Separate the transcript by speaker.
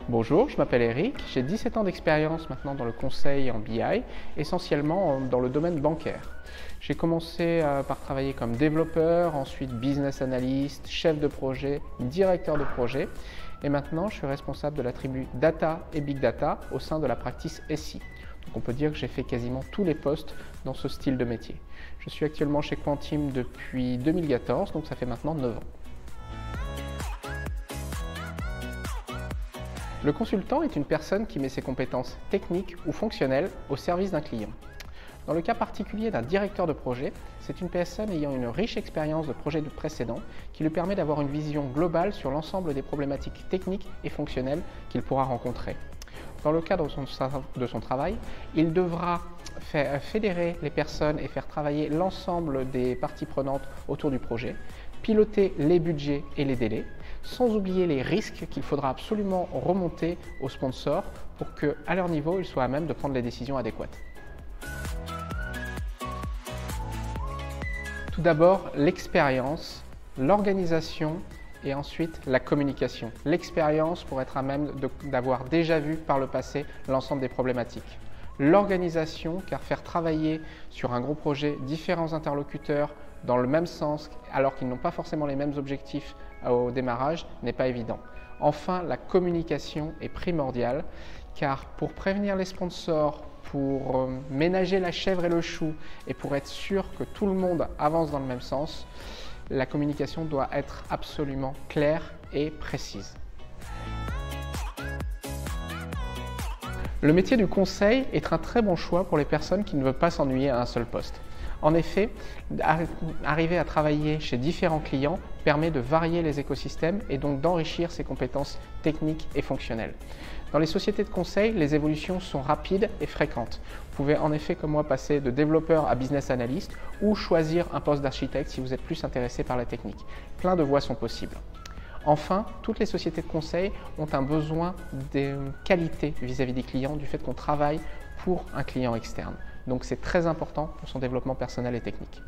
Speaker 1: Bonjour, je m'appelle Eric, j'ai 17 ans d'expérience maintenant dans le conseil en BI, essentiellement dans le domaine bancaire. J'ai commencé par travailler comme développeur, ensuite business analyst, chef de projet, directeur de projet et maintenant je suis responsable de la tribu Data et Big Data au sein de la practice SI. Donc on peut dire que j'ai fait quasiment tous les postes dans ce style de métier. Je suis actuellement chez Quantim depuis 2014, donc ça fait maintenant 9 ans. Le consultant est une personne qui met ses compétences techniques ou fonctionnelles au service d'un client. Dans le cas particulier d'un directeur de projet, c'est une personne ayant une riche expérience de projet précédent qui lui permet d'avoir une vision globale sur l'ensemble des problématiques techniques et fonctionnelles qu'il pourra rencontrer. Dans le cadre de son travail, il devra fédérer les personnes et faire travailler l'ensemble des parties prenantes autour du projet, piloter les budgets et les délais, sans oublier les risques qu'il faudra absolument remonter aux sponsors pour qu'à leur niveau, ils soient à même de prendre les décisions adéquates. Tout d'abord, l'expérience, l'organisation et ensuite la communication. L'expérience pour être à même d'avoir déjà vu par le passé l'ensemble des problématiques. L'organisation, car faire travailler sur un gros projet différents interlocuteurs dans le même sens alors qu'ils n'ont pas forcément les mêmes objectifs au démarrage n'est pas évident. Enfin, la communication est primordiale car pour prévenir les sponsors, pour ménager la chèvre et le chou et pour être sûr que tout le monde avance dans le même sens, la communication doit être absolument claire et précise. Le métier du conseil est un très bon choix pour les personnes qui ne veulent pas s'ennuyer à un seul poste. En effet, arriver à travailler chez différents clients permet de varier les écosystèmes et donc d'enrichir ses compétences techniques et fonctionnelles. Dans les sociétés de conseil, les évolutions sont rapides et fréquentes. Vous pouvez en effet, comme moi, passer de développeur à business analyst ou choisir un poste d'architecte si vous êtes plus intéressé par la technique. Plein de voies sont possibles. Enfin, toutes les sociétés de conseil ont un besoin de qualité vis-à-vis des clients du fait qu'on travaille pour un client externe. Donc c'est très important pour son développement personnel et technique.